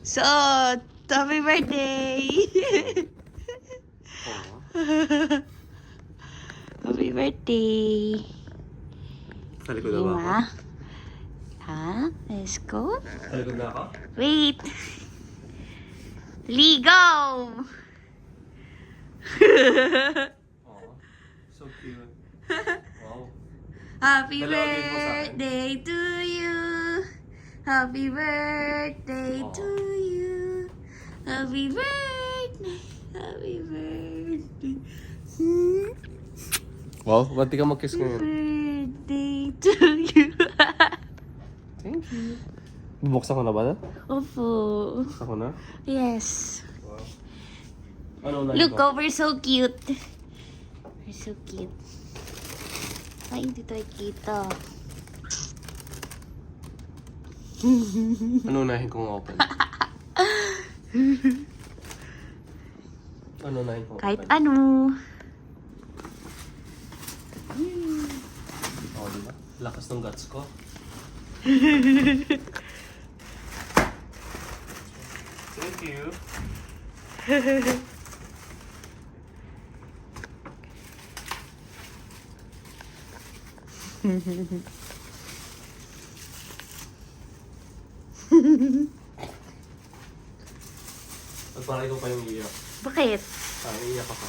So, happy birthday! Happy birthday! Sa likod na ba ako? Lima. Ha? Let's go. Sa likod na ako? Wait! Ligo! Oo. So cute. Wow. Happy Dalawang game mo sa akin. birthday to you. Happy birthday Aw. to you. Happy birthday. Happy birthday. Wow, ba't di ka mag-kiss ngayon? Birthday to you. Thank you. Bubuksan ko na ba? Opo. Bubuksan ko na? Yes. Wow. Ano na Look, ito? oh, we're so cute. We're so cute. Ay, hindi tayo kita. Ano unahin kong open? Ano unahin kong Kahit open? ano. Oo, diba? Lakas ng guts ko. Thank you. At parang ikaw pa yung iiyak. Bakit? Iiyak ako.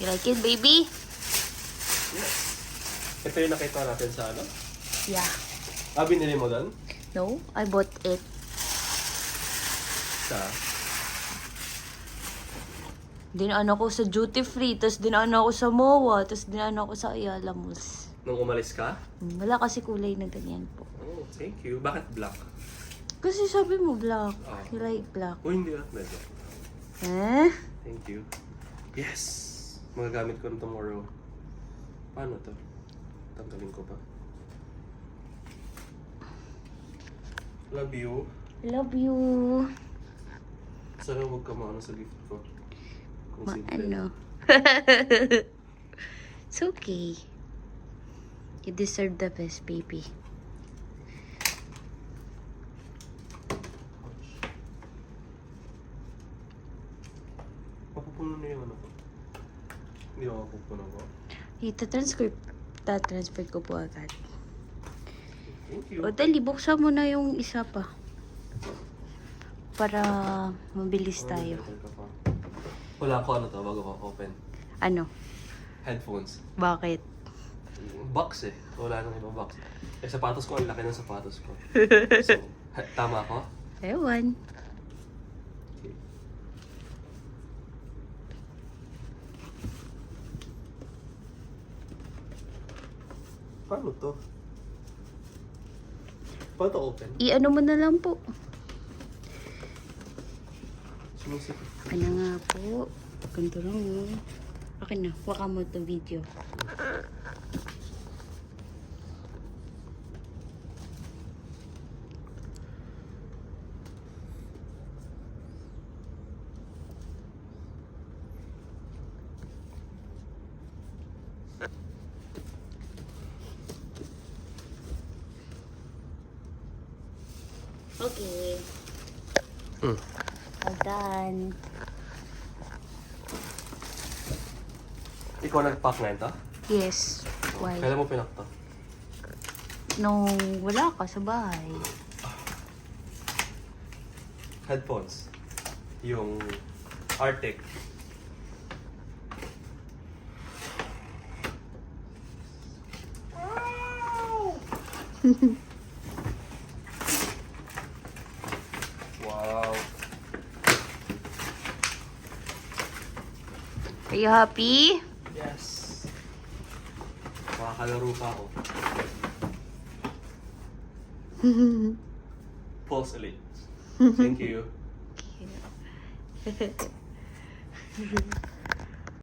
You like it, baby? Ito yung nakita natin sa ano? Yeah. Binili mo doon? No, I bought it. Sa? Dinaan ako sa duty free, tapos dinaan ako sa MOA, tapos dinaan ako sa Ayala Malls. Nung umalis ka? Wala kasi kulay na ganyan po. Oh, thank you. Bakit black? Kasi sabi mo black. Oh. You like black. Oh, hindi ah. Medyo. Eh? Thank you. Yes! Magagamit ko na tomorrow. Paano to? Tanggalin ko pa. Love you. Love you. Sana huwag ka maano sa gift ko. Kung simple. Ano? It's okay. You deserve the best, baby. Mapupuno na yung ano ko. Hindi ako mapupuno ko. Ita-transfer ko po agad. Thank you. O, dali, buksan mo na yung isa pa. Para mabilis tayo. Wala ko ano to bago ko open. Ano? Headphones. Bakit? Box eh. Wala nang ibang box. Eh, sapatos ko, ang laki ng sapatos ko. So, tama ako? Ewan. Okay. Paano to? Paano to open? I-ano mo na lang po. Sumisikip. Ano nga po. Ganito lang oh. Okay na, waka mo itong video. Okay. All done. Ikaw nag-pack na ito? Yes. Why? Kailan mo pinak to? Nung wala ka sa bahay. Headphones. Yung Arctic. Wow. Are you happy? Yes. Makakalaro pa ako. Pulse Elite. Thank you. Cute.